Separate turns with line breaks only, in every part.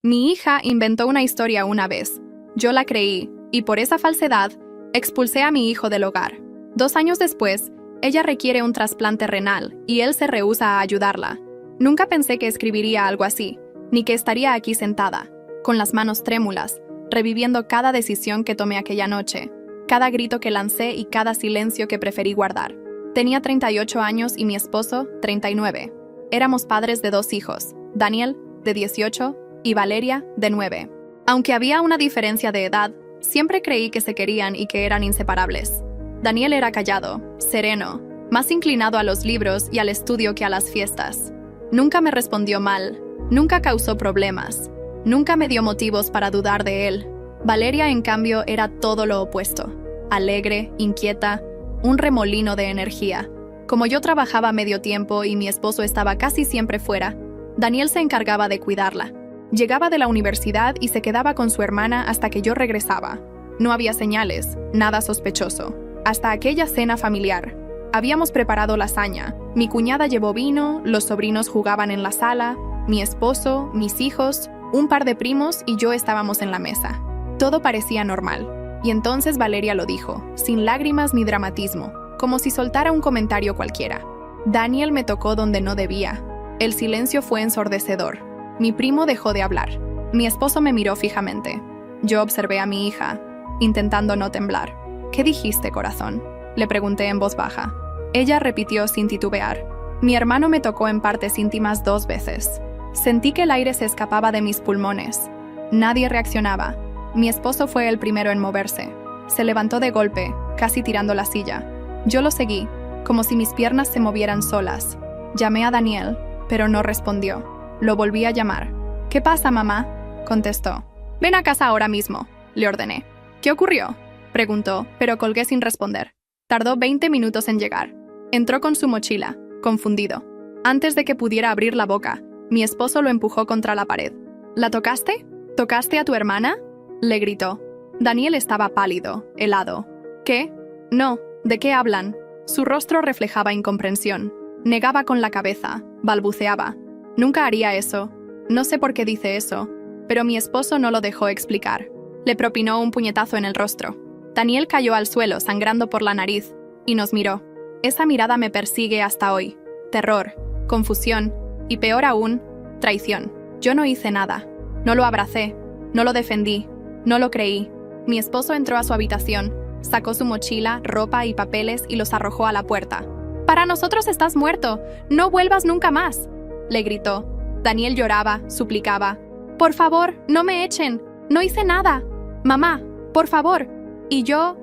Mi hija inventó una historia una vez. Yo la creí, y por esa falsedad, expulsé a mi hijo del hogar. 2 años después, ella requiere un trasplante renal, y él se rehúsa a ayudarla. Nunca pensé que escribiría algo así, ni que estaría aquí sentada, con las manos trémulas, reviviendo cada decisión que tomé aquella noche, cada grito que lancé y cada silencio que preferí guardar. Tenía 38 años y mi esposo, 39. Éramos padres de 2 hijos, Daniel, de 18, y Valeria, de 9. Aunque había una diferencia de edad, siempre creí que se querían y que eran inseparables. Daniel era callado, sereno, más inclinado a los libros y al estudio que a las fiestas. Nunca me respondió mal, nunca causó problemas, nunca me dio motivos para dudar de él. Valeria, en cambio, era todo lo opuesto. Alegre, inquieta, un remolino de energía. Como yo trabajaba medio tiempo y mi esposo estaba casi siempre fuera, Daniel se encargaba de cuidarla. Llegaba de la universidad y se quedaba con su hermana hasta que yo regresaba. No había señales, nada sospechoso. Hasta aquella cena familiar. Habíamos preparado lasaña, mi cuñada llevó vino, los sobrinos jugaban en la sala, mi esposo, mis hijos, un par de primos y yo estábamos en la mesa. Todo parecía normal. Y entonces Valeria lo dijo, sin lágrimas ni dramatismo, como si soltara un comentario cualquiera. Daniel me tocó donde no debía. El silencio fue ensordecedor. Mi primo dejó de hablar. Mi esposo me miró fijamente. Yo observé a mi hija, intentando no temblar. ¿Qué dijiste, corazón?, le pregunté en voz baja. Ella repitió sin titubear. Mi hermano me tocó en partes íntimas 2 veces. Sentí que el aire se escapaba de mis pulmones. Nadie reaccionaba. Mi esposo fue el primero en moverse. Se levantó de golpe, casi tirando la silla. Yo lo seguí, como si mis piernas se movieran solas. Llamé a Daniel, pero no respondió. Lo volví a llamar. ¿Qué pasa, mamá?, contestó. Ven a casa ahora mismo, le ordené. ¿Qué ocurrió?, preguntó, pero colgué sin responder. Tardó 20 minutos en llegar. Entró con su mochila, confundido. Antes de que pudiera abrir la boca, mi esposo lo empujó contra la pared. ¿La tocaste? ¿Tocaste a tu hermana?, le gritó. Daniel estaba pálido, helado. ¿Qué? No, ¿de qué hablan? Su rostro reflejaba incomprensión. Negaba con la cabeza, balbuceaba. Nunca haría eso. No sé por qué dice eso, pero mi esposo no lo dejó explicar. Le propinó un puñetazo en el rostro. Daniel cayó al suelo, sangrando por la nariz, y nos miró. Esa mirada me persigue hasta hoy. Terror, confusión, y peor aún, traición. Yo no hice nada. No lo abracé, no lo defendí, no lo creí. Mi esposo entró a su habitación, sacó su mochila, ropa y papeles y los arrojó a la puerta. «Para nosotros estás muerto. No vuelvas nunca más», le gritó. Daniel lloraba, suplicaba. «Por favor, no me echen. No hice nada. Mamá, por favor». Y yo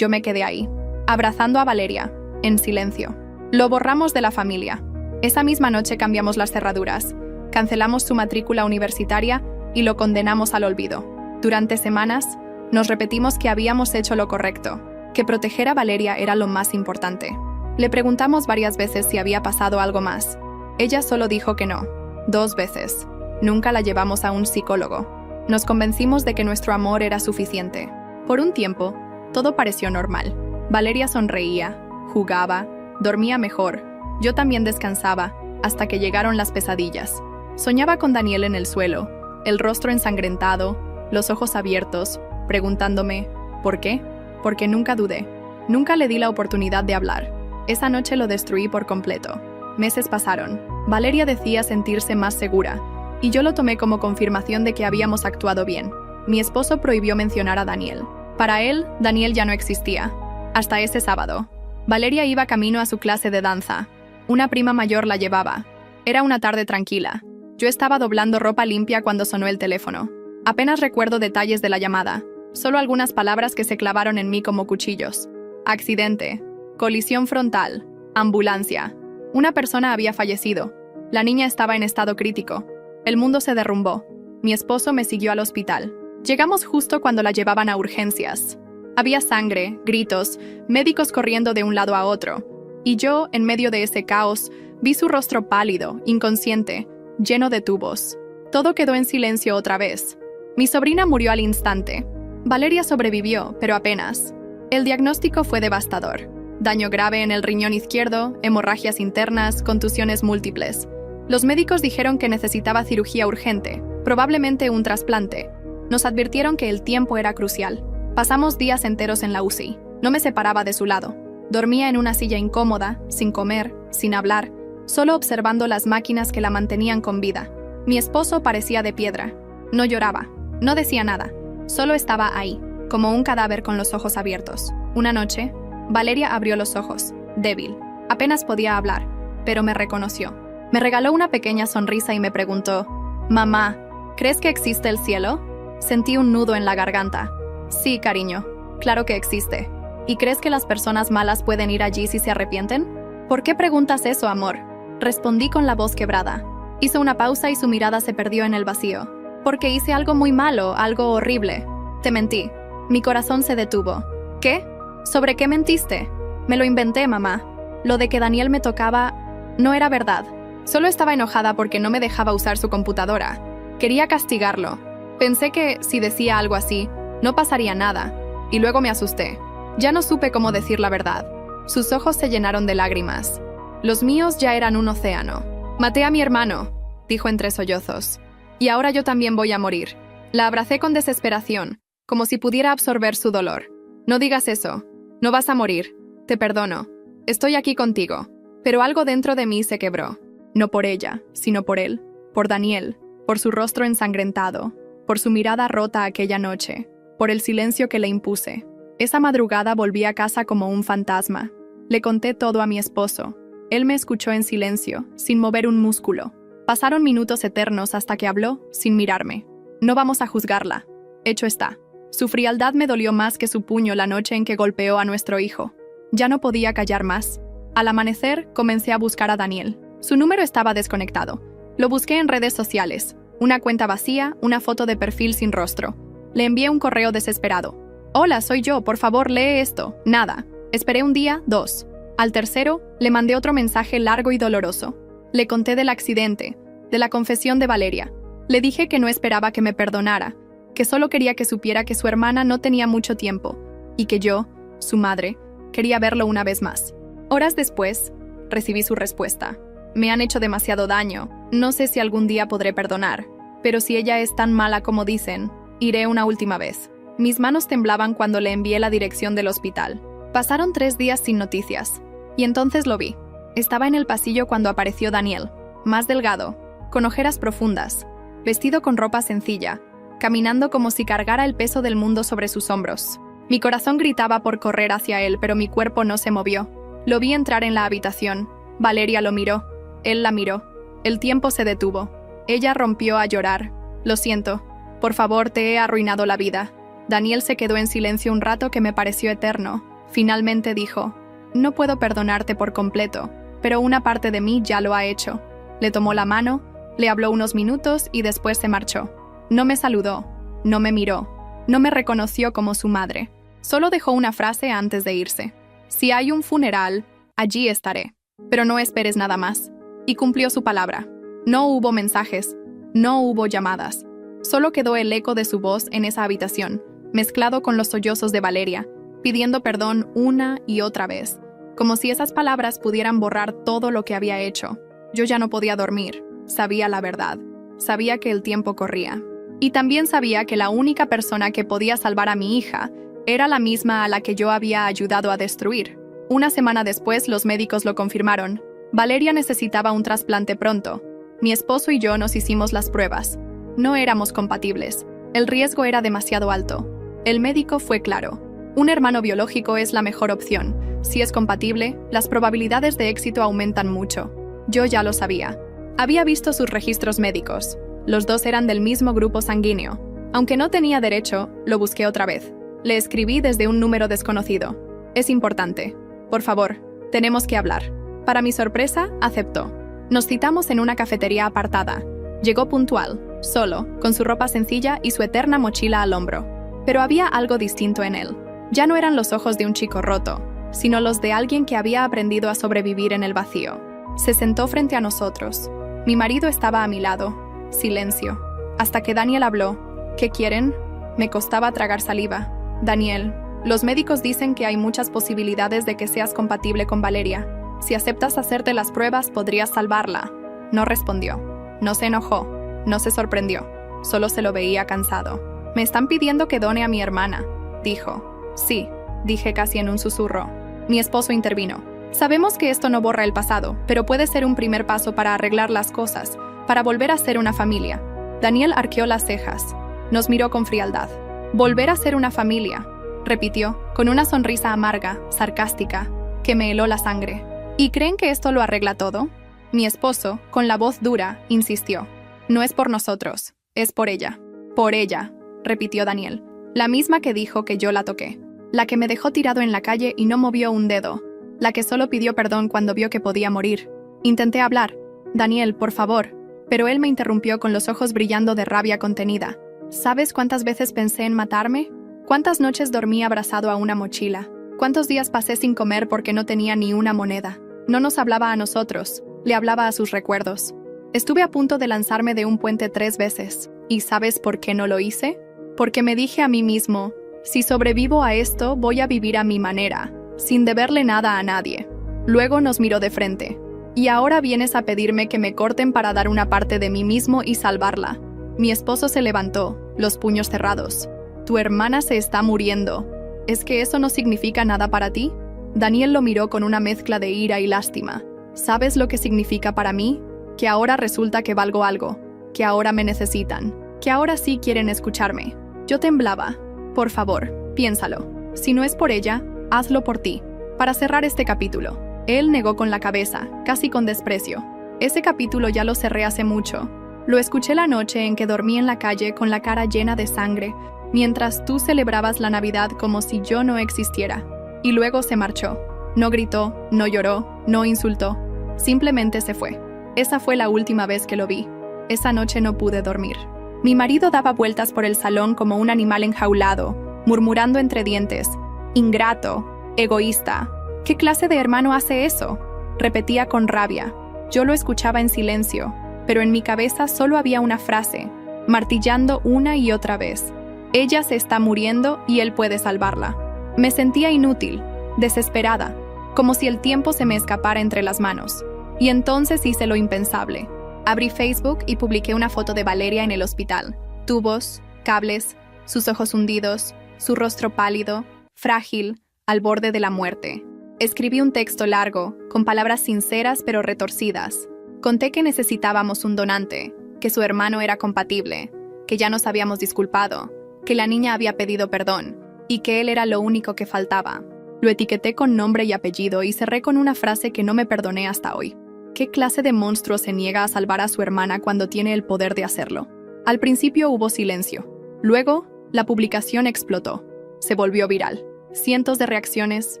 me quedé ahí, abrazando a Valeria, en silencio. Lo borramos de la familia. Esa misma noche cambiamos las cerraduras, cancelamos su matrícula universitaria y lo condenamos al olvido. Durante semanas, nos repetimos que habíamos hecho lo correcto, que proteger a Valeria era lo más importante. Le preguntamos varias veces si había pasado algo más. Ella solo dijo que no. 2 veces. Nunca la llevamos a un psicólogo. Nos convencimos de que nuestro amor era suficiente. Por un tiempo, todo pareció normal. Valeria sonreía, jugaba, dormía mejor. Yo también descansaba, hasta que llegaron las pesadillas. Soñaba con Daniel en el suelo, el rostro ensangrentado, los ojos abiertos, preguntándome, ¿por qué? Porque nunca dudé. Nunca le di la oportunidad de hablar. Esa noche lo destruí por completo. Meses pasaron. Valeria decía sentirse más segura, y yo lo tomé como confirmación de que habíamos actuado bien. Mi esposo prohibió mencionar a Daniel. Para él, Daniel ya no existía. Hasta ese sábado. Valeria iba camino a su clase de danza. Una prima mayor la llevaba. Era una tarde tranquila. Yo estaba doblando ropa limpia cuando sonó el teléfono. Apenas recuerdo detalles de la llamada. Solo algunas palabras que se clavaron en mí como cuchillos. Accidente. Colisión frontal. Ambulancia. Una persona había fallecido. La niña estaba en estado crítico. El mundo se derrumbó. Mi esposo me siguió al hospital. Llegamos justo cuando la llevaban a urgencias. Había sangre, gritos, médicos corriendo de un lado a otro. Y yo, en medio de ese caos, vi su rostro pálido, inconsciente, lleno de tubos. Todo quedó en silencio otra vez. Mi sobrina murió al instante. Valeria sobrevivió, pero apenas. El diagnóstico fue devastador. Daño grave en el riñón izquierdo, hemorragias internas, contusiones múltiples. Los médicos dijeron que necesitaba cirugía urgente, Probablemente un trasplante. Nos advirtieron que el tiempo era crucial. Pasamos días enteros en la UCI. No me separaba de su lado. Dormía en una silla incómoda, sin comer, sin hablar, solo observando las máquinas que la mantenían con vida. Mi esposo parecía de piedra. No lloraba, no decía nada, solo estaba ahí, como un cadáver con los ojos abiertos. Una noche, Valeria abrió los ojos, débil. Apenas podía hablar, pero me reconoció. Me regaló una pequeña sonrisa y me preguntó, «Mamá, ¿crees que existe el cielo?» Sentí un nudo en la garganta. «Sí, cariño, claro que existe. ¿Y crees que las personas malas pueden ir allí si se arrepienten?» «¿Por qué preguntas eso, amor?» Respondí con la voz quebrada. Hizo una pausa y su mirada se perdió en el vacío. «Porque hice algo muy malo, algo horrible. Te mentí». Mi corazón se detuvo. «¿Qué? ¿Sobre qué mentiste?» «Me lo inventé, mamá. Lo de que Daniel me tocaba no era verdad. Solo estaba enojada porque no me dejaba usar su computadora. Quería castigarlo. Pensé que, si decía algo así, no pasaría nada. Y luego me asusté. Ya no supe cómo decir la verdad». Sus ojos se llenaron de lágrimas. Los míos ya eran un océano. «Maté a mi hermano», dijo entre sollozos. «Y ahora yo también voy a morir». La abracé con desesperación, como si pudiera absorber su dolor. «No digas eso. No vas a morir. Te perdono. Estoy aquí contigo». Pero algo dentro de mí se quebró. No por ella, sino por él, por Daniel, por su rostro ensangrentado, por su mirada rota aquella noche, por el silencio que le impuse. Esa madrugada volví a casa como un fantasma. Le conté todo a mi esposo. Él me escuchó en silencio, sin mover un músculo. Pasaron minutos eternos hasta que habló, sin mirarme. «No vamos a juzgarla. Hecho está». Su frialdad me dolió más que su puño la noche en que golpeó a nuestro hijo. Ya no podía callar más. Al amanecer, comencé a buscar a Daniel. Su número estaba desconectado. Lo busqué en redes sociales. Una cuenta vacía, una foto de perfil sin rostro. Le envié un correo desesperado. «Hola, soy yo, por favor, lee esto». Nada. Esperé un día, 2. Al tercero, le mandé otro mensaje largo y doloroso. Le conté del accidente, de la confesión de Valeria. Le dije que no esperaba que me perdonara, que solo quería que supiera que su hermana no tenía mucho tiempo, y que yo, su madre, quería verlo una vez más. Horas después, recibí su respuesta. «Me han hecho demasiado daño. No sé si algún día podré perdonar, pero si ella es tan mala como dicen, iré una última vez». Mis manos temblaban cuando le envié la dirección del hospital. Pasaron 3 días sin noticias, y entonces lo vi. Estaba en el pasillo cuando apareció Daniel, más delgado, con ojeras profundas, vestido con ropa sencilla, caminando como si cargara el peso del mundo sobre sus hombros. Mi corazón gritaba por correr hacia él, pero mi cuerpo no se movió. Lo vi entrar en la habitación. Valeria lo miró. Él la miró. El tiempo se detuvo. Ella rompió a llorar. «Lo siento. Por favor, te he arruinado la vida». Daniel se quedó en silencio un rato que me pareció eterno. Finalmente dijo, «No puedo perdonarte por completo, pero una parte de mí ya lo ha hecho». Le tomó la mano, le habló unos minutos y después se marchó. No me saludó, no me miró, no me reconoció como su madre. Solo dejó una frase antes de irse. «Si hay un funeral, allí estaré, pero no esperes nada más». Y cumplió su palabra. No hubo mensajes, no hubo llamadas. Solo quedó el eco de su voz en esa habitación, mezclado con los sollozos de Valeria, pidiendo perdón una y otra vez, como si esas palabras pudieran borrar todo lo que había hecho. Yo ya no podía dormir. Sabía la verdad. Sabía que el tiempo corría. Y también sabía que la única persona que podía salvar a mi hija era la misma a la que yo había ayudado a destruir. Una semana después, los médicos lo confirmaron. Valeria necesitaba un trasplante pronto. Mi esposo y yo nos hicimos las pruebas. No éramos compatibles. El riesgo era demasiado alto. El médico fue claro. Un hermano biológico es la mejor opción. Si es compatible, las probabilidades de éxito aumentan mucho. Yo ya lo sabía. Había visto sus registros médicos. Los dos eran del mismo grupo sanguíneo. Aunque no tenía derecho, lo busqué otra vez. Le escribí desde un número desconocido. «Es importante. Por favor, tenemos que hablar». Para mi sorpresa, aceptó. Nos citamos en una cafetería apartada. Llegó puntual, solo, con su ropa sencilla y su eterna mochila al hombro. Pero había algo distinto en él. Ya no eran los ojos de un chico roto, sino los de alguien que había aprendido a sobrevivir en el vacío. Se sentó frente a nosotros. Mi marido estaba a mi lado. Silencio. Hasta que Daniel habló. «¿Qué quieren?» Me costaba tragar saliva. «Daniel, los médicos dicen que hay muchas posibilidades de que seas compatible con Valeria. Si aceptas hacerte las pruebas, podrías salvarla». No respondió. No se enojó. No se sorprendió. solo se lo veía cansado. «Me están pidiendo que done a mi hermana», dijo. «Sí», dije casi en un susurro. Mi esposo intervino. «Sabemos que esto no borra el pasado, pero puede ser un primer paso para arreglar las cosas, para volver a ser una familia». Daniel arqueó las cejas. Nos miró con frialdad. «Volver a ser una familia», repitió, con una sonrisa amarga, sarcástica, que me heló la sangre. «¿Y creen que esto lo arregla todo?». Mi esposo, con la voz dura, insistió. «No es por nosotros, es por ella». «Por ella», repitió Daniel, la misma que dijo que yo la toqué, la que me dejó tirado en la calle y no movió un dedo, la que solo pidió perdón cuando vio que podía morir. Intenté hablar. «Daniel, por favor», pero él me interrumpió con los ojos brillando de rabia contenida. «¿Sabes cuántas veces pensé en matarme? ¿Cuántas noches dormí abrazado a una mochila? ¿Cuántos días pasé sin comer porque no tenía ni una moneda? No nos hablaba a nosotros, le hablaba a sus recuerdos. Estuve a punto de lanzarme de un puente 3 veces. ¿Y sabes por qué no lo hice? Porque me dije a mí mismo, si sobrevivo a esto, voy a vivir a mi manera, sin deberle nada a nadie». Luego nos miró de frente. «Y ahora vienes a pedirme que me corten para dar una parte de mí mismo y salvarla». Mi esposo se levantó, los puños cerrados. «Tu hermana se está muriendo. ¿Es que eso no significa nada para ti?». Daniel lo miró con una mezcla de ira y lástima. «¿Sabes lo que significa para mí? Que ahora resulta que valgo algo, que ahora me necesitan, que ahora sí quieren escucharme». Yo temblaba. «Por favor, piénsalo. Si no es por ella, hazlo por ti». Para cerrar este capítulo, él negó con la cabeza, casi con desprecio. «Ese capítulo ya lo cerré hace mucho. Lo escuché la noche en que dormí en la calle con la cara llena de sangre, mientras tú celebrabas la Navidad como si yo no existiera». Y luego se marchó. No gritó, no lloró, no insultó. Simplemente se fue. Esa fue la última vez que lo vi. Esa noche no pude dormir. Mi marido daba vueltas por el salón como un animal enjaulado, murmurando entre dientes: «Ingrato, egoísta. ¿Qué clase de hermano hace eso?». Repetía con rabia. Yo lo escuchaba en silencio, pero en mi cabeza solo había una frase, martillando una y otra vez: «Ella se está muriendo y él puede salvarla». Me sentía inútil, desesperada, como si el tiempo se me escapara entre las manos. Y entonces hice lo impensable. Abrí Facebook y publiqué una foto de Valeria en el hospital. Tubos, cables, sus ojos hundidos, su rostro pálido, frágil, al borde de la muerte. Escribí un texto largo, con palabras sinceras pero retorcidas. Conté que necesitábamos un donante, que su hermano era compatible, que ya nos habíamos disculpado, que la niña había pedido perdón y que él era lo único que faltaba. Lo etiqueté con nombre y apellido y cerré con una frase que no me perdoné hasta hoy. ¿Qué clase de monstruo se niega a salvar a su hermana cuando tiene el poder de hacerlo? Al principio hubo silencio. Luego, la publicación explotó. Se volvió viral. Cientos de reacciones,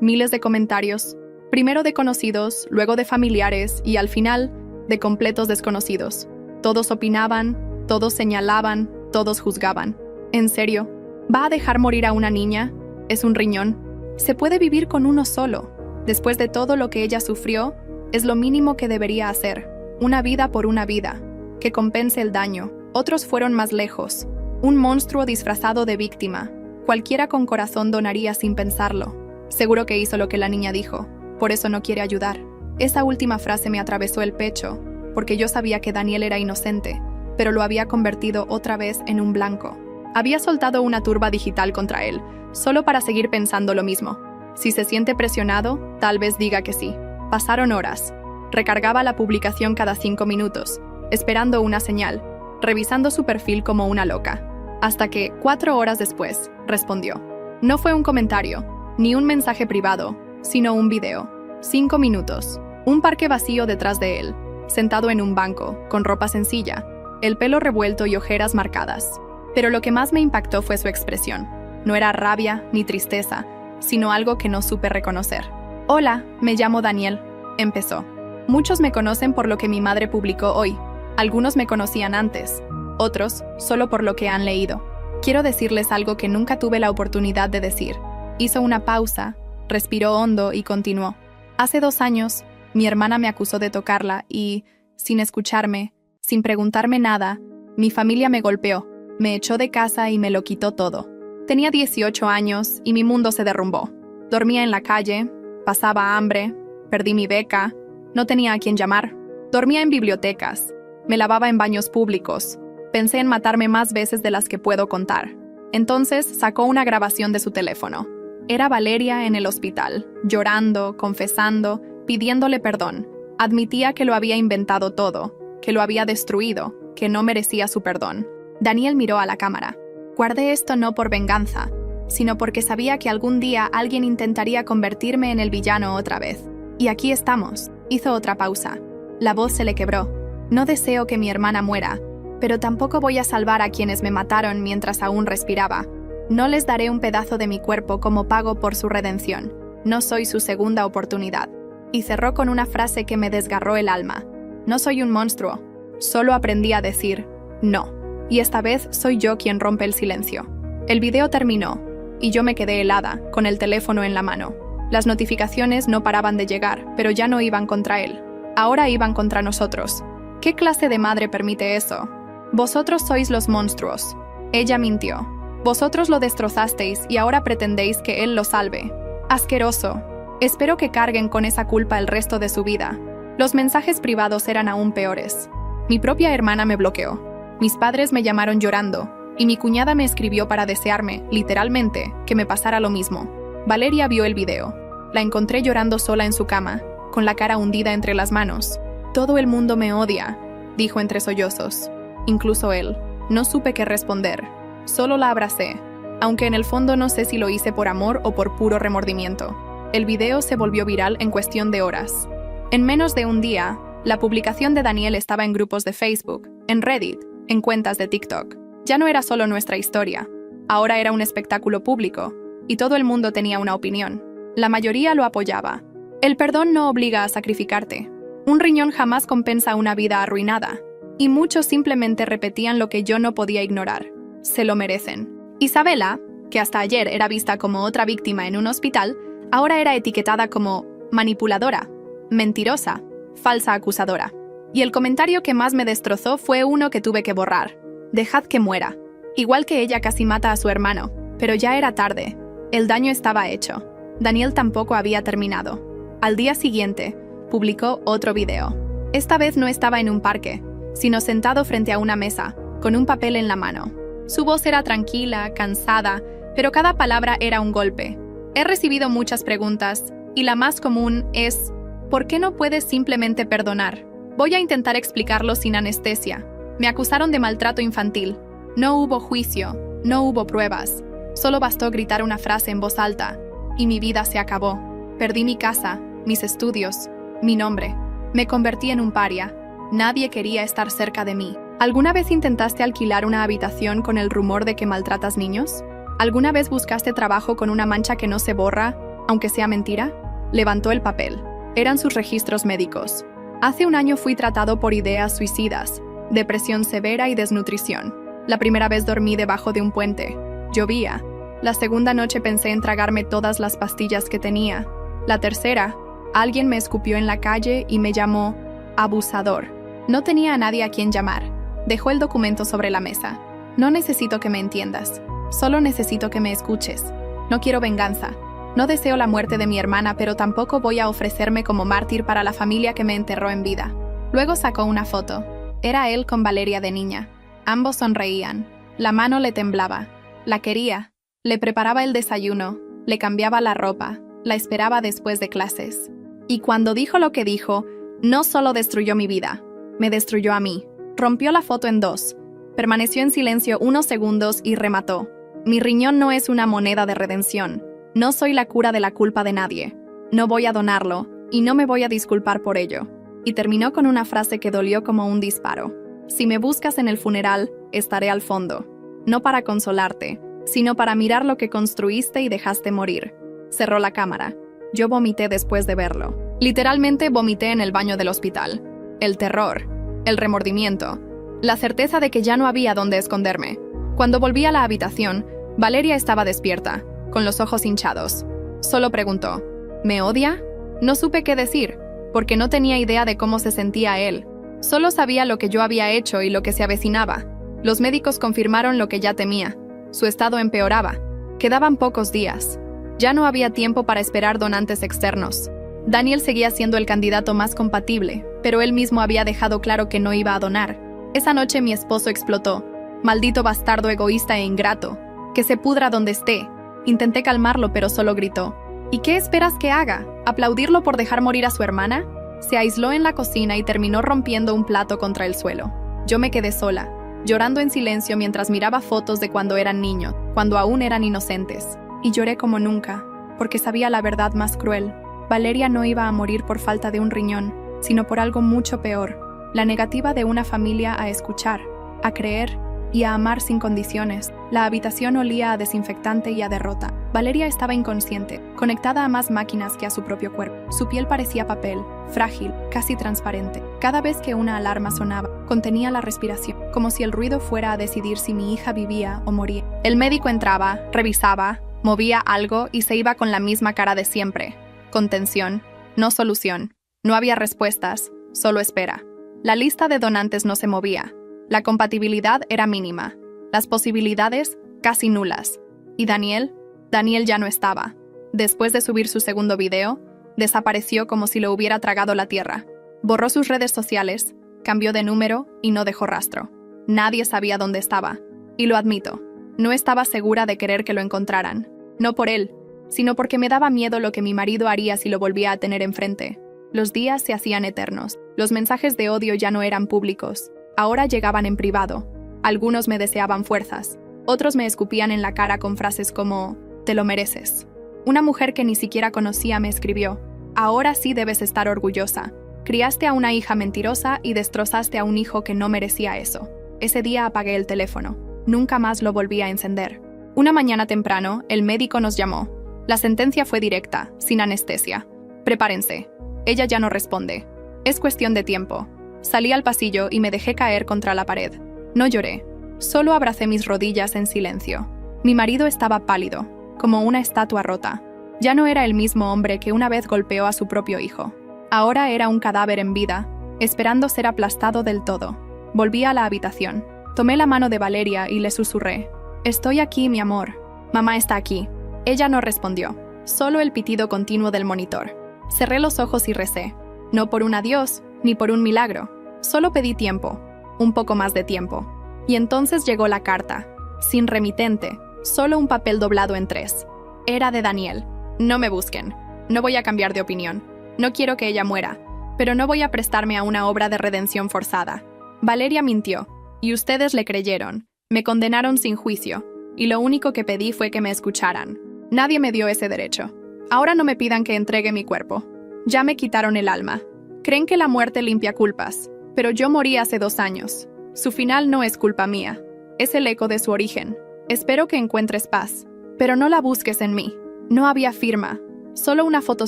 miles de comentarios, primero de conocidos, luego de familiares y al final, de completos desconocidos. Todos opinaban, todos señalaban, todos juzgaban. ¿En serio? ¿Va a dejar morir a una niña? ¿Es un riñón? Se puede vivir con uno solo. Después de todo lo que ella sufrió, es lo mínimo que debería hacer. Una vida por una vida, que compense el daño. Otros fueron más lejos. Un monstruo disfrazado de víctima. Cualquiera con corazón donaría sin pensarlo. Seguro que hizo lo que la niña dijo. Por eso no quiere ayudar. Esa última frase me atravesó el pecho, porque yo sabía que Daniel era inocente, pero lo había convertido otra vez en un blanco. Había soltado una turba digital contra él, solo para seguir pensando lo mismo. Si se siente presionado, tal vez diga que sí. Pasaron horas. Recargaba la publicación cada 5 minutos, esperando una señal, revisando su perfil como una loca. Hasta que, 4 horas después, respondió. No fue un comentario, ni un mensaje privado, sino un video. 5 minutos. Un parque vacío detrás de él, sentado en un banco, con ropa sencilla, el pelo revuelto y ojeras marcadas. Pero lo que más me impactó fue su expresión. No era rabia ni tristeza, sino algo que no supe reconocer. «Hola, me llamo Daniel», empezó. «Muchos me conocen por lo que mi madre publicó hoy. Algunos me conocían antes, otros solo por lo que han leído. Quiero decirles algo que nunca tuve la oportunidad de decir». Hizo una pausa, respiró hondo y continuó. «Hace 2 años, mi hermana me acusó de tocarla y, sin escucharme, sin preguntarme nada, mi familia me golpeó, me echó de casa y me lo quitó todo. Tenía 18 años y mi mundo se derrumbó. Dormía en la calle, pasaba hambre, perdí mi beca, no tenía a quién llamar. Dormía en bibliotecas, me lavaba en baños públicos, Pensé en matarme más veces de las que puedo contar. Entonces sacó una grabación de su teléfono. Era Valeria en el hospital, llorando, confesando, pidiéndole perdón. Admitía que lo había inventado todo, que lo había destruido, que no merecía su perdón. Daniel miró a la cámara. Guardé esto no por venganza, sino porque sabía que algún día alguien intentaría convertirme en el villano otra vez. Y aquí estamos. Hizo otra pausa. La voz se le quebró. No deseo que mi hermana muera, pero tampoco voy a salvar a quienes me mataron mientras aún respiraba. No les daré un pedazo de mi cuerpo como pago por su redención. No soy su segunda oportunidad. Y cerró con una frase que me desgarró el alma. No soy un monstruo. Solo aprendí a decir no. Y esta vez soy yo quien rompe el silencio. El video terminó, y yo me quedé helada, con el teléfono en la mano. Las notificaciones no paraban de llegar, pero ya no iban contra él. Ahora iban contra nosotros. ¿Qué clase de madre permite eso? Vosotros sois los monstruos. Ella mintió. Vosotros lo destrozasteis y ahora pretendéis que él lo salve. Asqueroso. Espero que carguen con esa culpa el resto de su vida. Los mensajes privados eran aún peores. Mi propia hermana me bloqueó. Mis padres me llamaron llorando, y mi cuñada me escribió para desearme, literalmente, que me pasara lo mismo. Valeria vio el video. La encontré llorando sola en su cama, con la cara hundida entre las manos. Todo el mundo me odia, dijo entre sollozos. Incluso él. No supe qué responder. Solo la abracé, aunque en el fondo no sé si lo hice por amor o por puro remordimiento. El video se volvió viral en cuestión de horas. En menos de un día, la publicación de Daniel estaba en grupos de Facebook, en Reddit, en cuentas de TikTok. Ya no era solo nuestra historia. Ahora era un espectáculo público, y todo el mundo tenía una opinión. La mayoría lo apoyaba. El perdón no obliga a sacrificarte. Un riñón jamás compensa una vida arruinada. Y muchos simplemente repetían lo que yo no podía ignorar. Se lo merecen. Isabela, que hasta ayer era vista como otra víctima en un hospital, ahora era etiquetada como manipuladora, mentirosa, falsa acusadora. Y el comentario que más me destrozó fue uno que tuve que borrar. Dejad que muera. Igual que ella casi mata a su hermano, pero ya era tarde. El daño estaba hecho. Daniel tampoco había terminado. Al día siguiente, publicó otro video. Esta vez no estaba en un parque, sino sentado frente a una mesa, con un papel en la mano. Su voz era tranquila, cansada, pero cada palabra era un golpe. He recibido muchas preguntas, y la más común es, ¿por qué no puedes simplemente perdonar? Voy a intentar explicarlo sin anestesia. Me acusaron de maltrato infantil. No hubo juicio, no hubo pruebas. Solo bastó gritar una frase en voz alta, y mi vida se acabó. Perdí mi casa, mis estudios, mi nombre. Me convertí en un paria. Nadie quería estar cerca de mí. ¿Alguna vez intentaste alquilar una habitación con el rumor de que maltratas niños? ¿Alguna vez buscaste trabajo con una mancha que no se borra, aunque sea mentira? Levantó el papel. Eran sus registros médicos. Hace un año fui tratado por ideas suicidas, depresión severa y desnutrición. La primera vez dormí debajo de un puente. Llovía. La segunda noche pensé en tragarme todas las pastillas que tenía. La tercera, alguien me escupió en la calle y me llamó abusador. No tenía a nadie a quien llamar. Dejó el documento sobre la mesa. No necesito que me entiendas. Solo necesito que me escuches. No quiero venganza. No deseo la muerte de mi hermana, pero tampoco voy a ofrecerme como mártir para la familia que me enterró en vida. Luego sacó una foto. Era él con Valeria de niña. Ambos sonreían. La mano le temblaba. La quería. Le preparaba el desayuno. Le cambiaba la ropa. La esperaba después de clases. Y cuando dijo lo que dijo, no solo destruyó mi vida, me destruyó a mí. Rompió la foto en dos. Permaneció en silencio unos segundos y remató. Mi riñón no es una moneda de redención. No soy la cura de la culpa de nadie. No voy a donarlo, y no me voy a disculpar por ello. Y terminó con una frase que dolió como un disparo. Si me buscas en el funeral, estaré al fondo. No para consolarte, sino para mirar lo que construiste y dejaste morir. Cerró la cámara. Yo vomité después de verlo. Literalmente vomité en el baño del hospital. El terror, el remordimiento, la certeza de que ya no había dónde esconderme. Cuando volví a la habitación, Valeria estaba despierta, con los ojos hinchados. Solo preguntó, ¿me odia? No supe qué decir, porque no tenía idea de cómo se sentía él. Solo sabía lo que yo había hecho y lo que se avecinaba. Los médicos confirmaron lo que ya temía. Su estado empeoraba. Quedaban pocos días. Ya no había tiempo para esperar donantes externos. Daniel seguía siendo el candidato más compatible, pero él mismo había dejado claro que no iba a donar. Esa noche mi esposo explotó. Maldito bastardo egoísta e ingrato. Que se pudra donde esté. Intenté calmarlo, pero solo gritó. ¿Y qué esperas que haga? ¿Aplaudirlo por dejar morir a su hermana? Se aisló en la cocina y terminó rompiendo un plato contra el suelo. Yo me quedé sola, llorando en silencio mientras miraba fotos de cuando eran niños, cuando aún eran inocentes. Y lloré como nunca, porque sabía la verdad más cruel. Valeria no iba a morir por falta de un riñón, sino por algo mucho peor. La negativa de una familia a escuchar, a creer y a amar sin condiciones. La habitación olía a desinfectante y a derrota. Valeria estaba inconsciente, conectada a más máquinas que a su propio cuerpo. Su piel parecía papel, frágil, casi transparente. Cada vez que una alarma sonaba, contenía la respiración, como si el ruido fuera a decidir si mi hija vivía o moría. El médico entraba, revisaba, movía algo y se iba con la misma cara de siempre. Contención, no solución. No había respuestas, solo espera. La lista de donantes no se movía. La compatibilidad era mínima. Las posibilidades casi nulas. ¿Y Daniel? Daniel ya no estaba. Después de subir su segundo video, desapareció como si lo hubiera tragado la tierra. Borró sus redes sociales, cambió de número y no dejó rastro. Nadie sabía dónde estaba. Y lo admito, no estaba segura de querer que lo encontraran. No por él, sino porque me daba miedo lo que mi marido haría si lo volvía a tener enfrente. Los días se hacían eternos. Los mensajes de odio ya no eran públicos. Ahora llegaban en privado. Algunos me deseaban fuerzas. Otros me escupían en la cara con frases como «Te lo mereces». Una mujer que ni siquiera conocía me escribió «Ahora sí debes estar orgullosa. Criaste a una hija mentirosa y destrozaste a un hijo que no merecía eso». Ese día apagué el teléfono. Nunca más lo volví a encender. Una mañana temprano, el médico nos llamó. La sentencia fue directa, sin anestesia. «Prepárense. Ella ya no responde. Es cuestión de tiempo». Salí al pasillo y me dejé caer contra la pared. No lloré, solo abracé mis rodillas en silencio. Mi marido estaba pálido, como una estatua rota. Ya no era el mismo hombre que una vez golpeó a su propio hijo. Ahora era un cadáver en vida, esperando ser aplastado del todo. Volví a la habitación. Tomé la mano de Valeria y le susurré. «Estoy aquí, mi amor. Mamá está aquí». Ella no respondió, solo el pitido continuo del monitor. Cerré los ojos y recé. No por un adiós, ni por un milagro. Solo pedí tiempo, un poco más de tiempo. Y entonces llegó la carta, sin remitente, solo un papel doblado en 3. Era de Daniel. No me busquen. No voy a cambiar de opinión. No quiero que ella muera, pero no voy a prestarme a una obra de redención forzada. Valeria mintió, y ustedes le creyeron. Me condenaron sin juicio, y lo único que pedí fue que me escucharan. Nadie me dio ese derecho. Ahora no me pidan que entregue mi cuerpo. Ya me quitaron el alma. Creen que la muerte limpia culpas, pero yo morí hace 2 años. Su final no es culpa mía, es el eco de su origen. Espero que encuentres paz, pero no la busques en mí. No había firma, solo una foto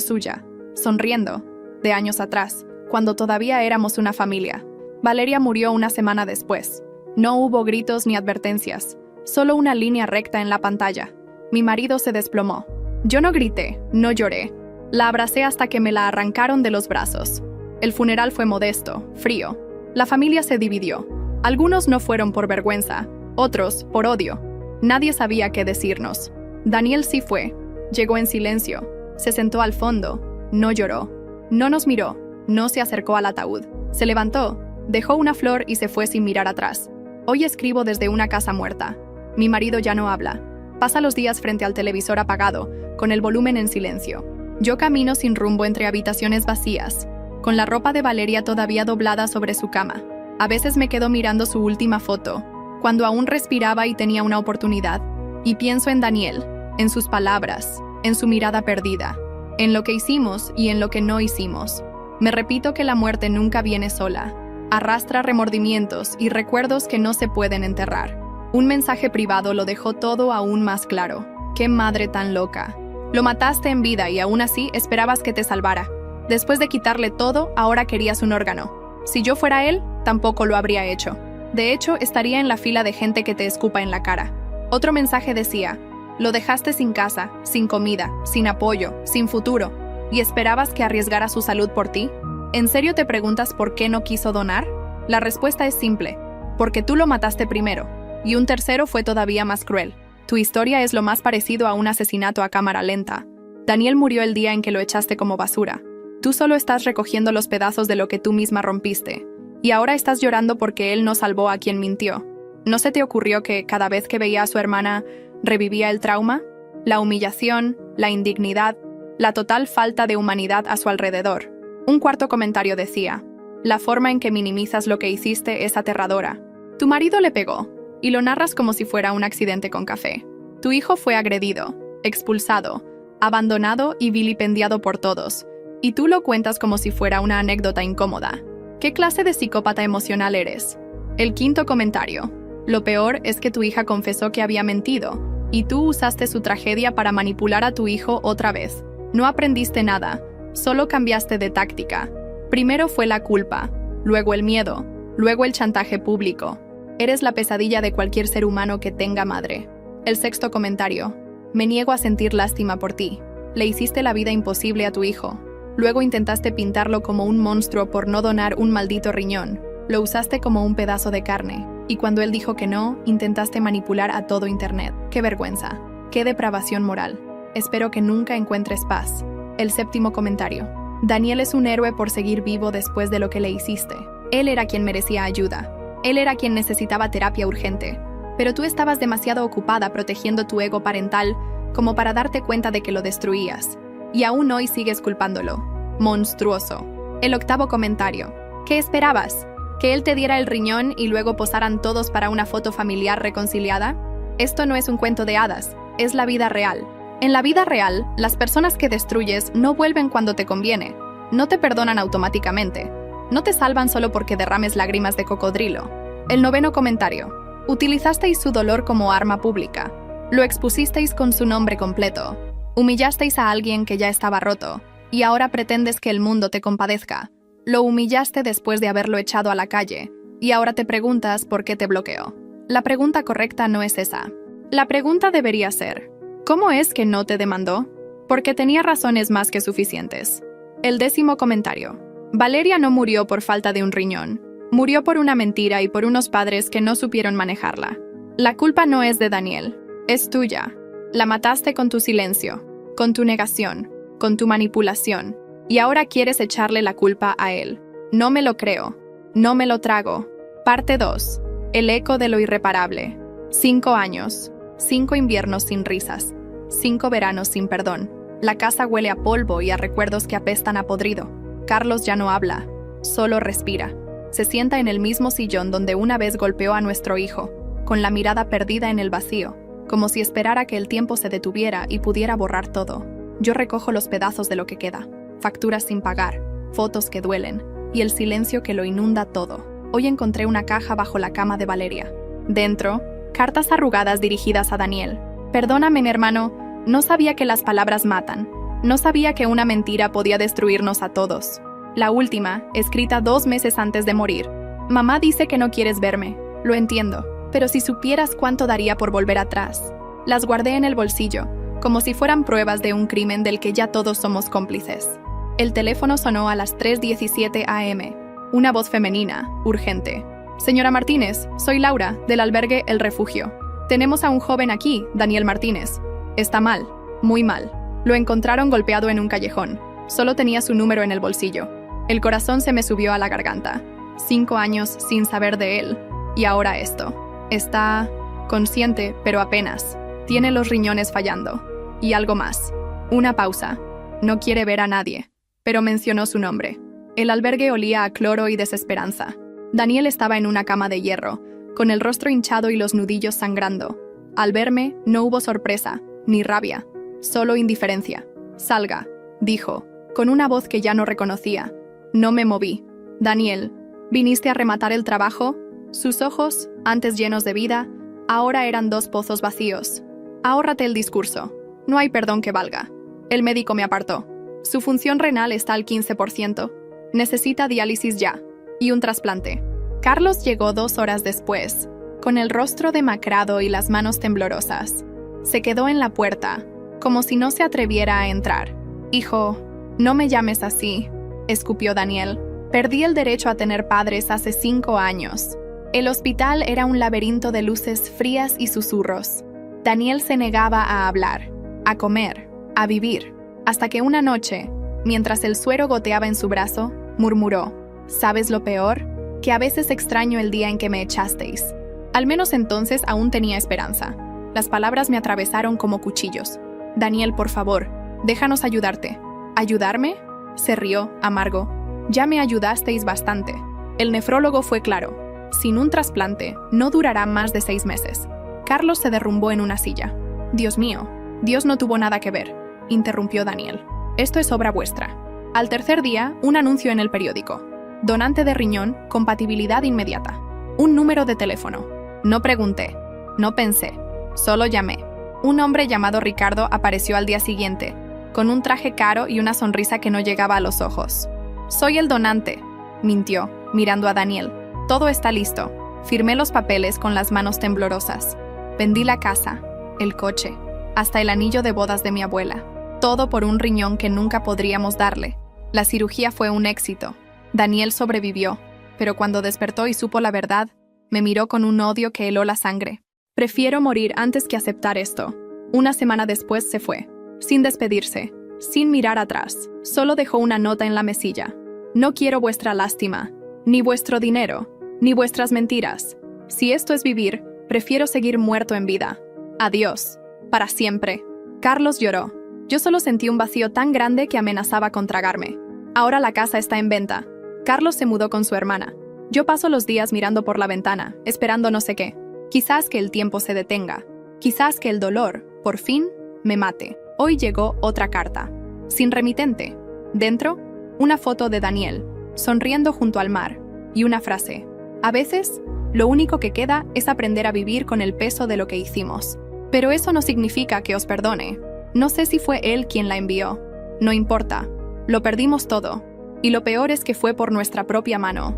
suya, sonriendo, de años atrás, cuando todavía éramos una familia. Valeria murió una semana después. No hubo gritos ni advertencias, solo una línea recta en la pantalla. Mi marido se desplomó. Yo no grité, no lloré. La abracé hasta que me la arrancaron de los brazos. El funeral fue modesto, frío. La familia se dividió. Algunos no fueron por vergüenza, otros por odio. Nadie sabía qué decirnos. Daniel sí fue. Llegó en silencio. Se sentó al fondo. No lloró. No nos miró. No se acercó al ataúd. Se levantó, dejó una flor y se fue sin mirar atrás. Hoy escribo desde una casa muerta. Mi marido ya no habla. Pasa los días frente al televisor apagado, con el volumen en silencio. Yo camino sin rumbo entre habitaciones vacías, con la ropa de Valeria todavía doblada sobre su cama. A veces me quedo mirando su última foto, cuando aún respiraba y tenía una oportunidad, y pienso en Daniel, en sus palabras, en su mirada perdida, en lo que hicimos y en lo que no hicimos. Me repito que la muerte nunca viene sola, arrastra remordimientos y recuerdos que no se pueden enterrar. Un mensaje privado lo dejó todo aún más claro. ¡Qué madre tan loca! Lo mataste en vida y aún así esperabas que te salvara. Después de quitarle todo, ahora querías un órgano. Si yo fuera él, tampoco lo habría hecho. De hecho, estaría en la fila de gente que te escupa en la cara. Otro mensaje decía, lo dejaste sin casa, sin comida, sin apoyo, sin futuro, y esperabas que arriesgara su salud por ti. ¿En serio te preguntas por qué no quiso donar? La respuesta es simple, porque tú lo mataste primero, y un tercero fue todavía más cruel. Tu historia es lo más parecido a un asesinato a cámara lenta. Daniel murió el día en que lo echaste como basura. Tú solo estás recogiendo los pedazos de lo que tú misma rompiste. Y ahora estás llorando porque él no salvó a quien mintió. ¿No se te ocurrió que cada vez que veía a su hermana revivía el trauma, la humillación, la indignidad, la total falta de humanidad a su alrededor? Un cuarto comentario decía: la forma en que minimizas lo que hiciste es aterradora. Tu marido le pegó, y lo narras como si fuera un accidente con café. Tu hijo fue agredido, expulsado, abandonado y vilipendiado por todos, y tú lo cuentas como si fuera una anécdota incómoda. ¿Qué clase de psicópata emocional eres? El quinto comentario: lo peor es que tu hija confesó que había mentido, y tú usaste su tragedia para manipular a tu hijo otra vez. No aprendiste nada, solo cambiaste de táctica. Primero fue la culpa, luego el miedo, luego el chantaje público. Eres la pesadilla de cualquier ser humano que tenga madre. El sexto comentario: me niego a sentir lástima por ti. Le hiciste la vida imposible a tu hijo. Luego intentaste pintarlo como un monstruo por no donar un maldito riñón. Lo usaste como un pedazo de carne. Y cuando él dijo que no, intentaste manipular a todo Internet. ¡Qué vergüenza! ¡Qué depravación moral! Espero que nunca encuentres paz. El séptimo comentario: Daniel es un héroe por seguir vivo después de lo que le hiciste. Él era quien merecía ayuda. Él era quien necesitaba terapia urgente. Pero tú estabas demasiado ocupada protegiendo tu ego parental como para darte cuenta de que lo destruías. Y aún hoy sigues culpándolo. Monstruoso. El octavo comentario: ¿qué esperabas? ¿Que él te diera el riñón y luego posaran todos para una foto familiar reconciliada? Esto no es un cuento de hadas, es la vida real. En la vida real, las personas que destruyes no vuelven cuando te conviene, no te perdonan automáticamente, no te salvan solo porque derrames lágrimas de cocodrilo. El noveno comentario: utilizasteis su dolor como arma pública, lo expusisteis con su nombre completo, humillasteis a alguien que ya estaba roto, y ahora pretendes que el mundo te compadezca. Lo humillaste después de haberlo echado a la calle, y ahora te preguntas por qué te bloqueó. La pregunta correcta no es esa. La pregunta debería ser: ¿cómo es que no te demandó? Porque tenía razones más que suficientes. El décimo comentario: Valeria no murió por falta de un riñón. Murió por una mentira y por unos padres que no supieron manejarla. La culpa no es de Daniel, es tuya. La mataste con tu silencio, con tu negación, con tu manipulación. Y ahora quieres echarle la culpa a él. No me lo creo. No me lo trago. Parte 2. El eco de lo irreparable. 5 años. 5 inviernos sin risas. 5 veranos sin perdón. La casa huele a polvo y a recuerdos que apestan a podrido. Carlos ya no habla. Solo respira. Se sienta en el mismo sillón donde una vez golpeó a nuestro hijo, con la mirada perdida en el vacío, como si esperara que el tiempo se detuviera y pudiera borrar todo. Yo recojo los pedazos de lo que queda. Facturas sin pagar, fotos que duelen, y el silencio que lo inunda todo. Hoy encontré una caja bajo la cama de Valeria. Dentro, cartas arrugadas dirigidas a Daniel. Perdóname, mi hermano, no sabía que las palabras matan. No sabía que una mentira podía destruirnos a todos. La última, escrita 2 meses antes de morir. Mamá dice que no quieres verme. Lo entiendo, pero si supieras cuánto daría por volver atrás. Las guardé en el bolsillo, como si fueran pruebas de un crimen del que ya todos somos cómplices. El teléfono sonó a las 3:17 a.m. Una voz femenina, urgente. Señora Martínez, soy Laura, del albergue El Refugio. Tenemos a un joven aquí, Daniel Martínez. Está mal, muy mal. Lo encontraron golpeado en un callejón. Solo tenía su número en el bolsillo. El corazón se me subió a la garganta. 5 años sin saber de él. Y ahora esto. Está consciente, pero apenas. Tiene los riñones fallando. Y algo más. Una pausa. No quiere ver a nadie. Pero mencionó su nombre. El albergue olía a cloro y desesperanza. Daniel estaba en una cama de hierro, con el rostro hinchado y los nudillos sangrando. Al verme, no hubo sorpresa, ni rabia, solo indiferencia. Salga, dijo, con una voz que ya no reconocía. No me moví. Daniel, ¿viniste a rematar el trabajo? Sus ojos, antes llenos de vida, ahora eran 2 pozos vacíos. Ahórrate el discurso. No hay perdón que valga. El médico me apartó. Su función renal está al 15%. Necesita diálisis ya. Y un trasplante. Carlos llegó 2 horas después, con el rostro demacrado y las manos temblorosas. Se quedó en la puerta, como si no se atreviera a entrar. Hijo, no me llames así, escupió Daniel. Perdí el derecho a tener padres hace 5 años. El hospital era un laberinto de luces frías y susurros. Daniel se negaba a hablar, a comer, a vivir, hasta que una noche, mientras el suero goteaba en su brazo, murmuró: ¿sabes lo peor? Que a veces extraño el día en que me echasteis. Al menos entonces aún tenía esperanza. Las palabras me atravesaron como cuchillos. Daniel, por favor, déjanos ayudarte. ¿Ayudarme? Se rió, amargo. Ya me ayudasteis bastante. El nefrólogo fue claro. Sin un trasplante, no durará más de 6 meses. Carlos se derrumbó en una silla. Dios mío, Dios no tuvo nada que ver, interrumpió Daniel. Esto es obra vuestra. Al tercer día, un anuncio en el periódico. Donante de riñón, compatibilidad inmediata. Un número de teléfono. No pregunté, no pensé, solo llamé. Un hombre llamado Ricardo apareció al día siguiente, con un traje caro y una sonrisa que no llegaba a los ojos. Soy el donante, mintió, mirando a Daniel. Todo está listo. Firmé los papeles con las manos temblorosas. Vendí la casa, el coche, hasta el anillo de bodas de mi abuela. Todo por un riñón que nunca podríamos darle. La cirugía fue un éxito. Daniel sobrevivió, pero cuando despertó y supo la verdad, me miró con un odio que heló la sangre. Prefiero morir antes que aceptar esto. Una semana después se fue, sin despedirse, sin mirar atrás. Solo dejó una nota en la mesilla. No quiero vuestra lástima, ni vuestro dinero, ni vuestras mentiras. Si esto es vivir, prefiero seguir muerto en vida. Adiós. Para siempre. Carlos lloró. Yo solo sentí un vacío tan grande que amenazaba con tragarme. Ahora la casa está en venta. Carlos se mudó con su hermana. Yo paso los días mirando por la ventana, esperando no sé qué. Quizás que el tiempo se detenga. Quizás que el dolor, por fin, me mate. Hoy llegó otra carta. Sin remitente. Dentro, una foto de Daniel, sonriendo junto al mar, y una frase. A veces, lo único que queda es aprender a vivir con el peso de lo que hicimos. Pero eso no significa que os perdone. No sé si fue él quien la envió. No importa. Lo perdimos todo. Y lo peor es que fue por nuestra propia mano.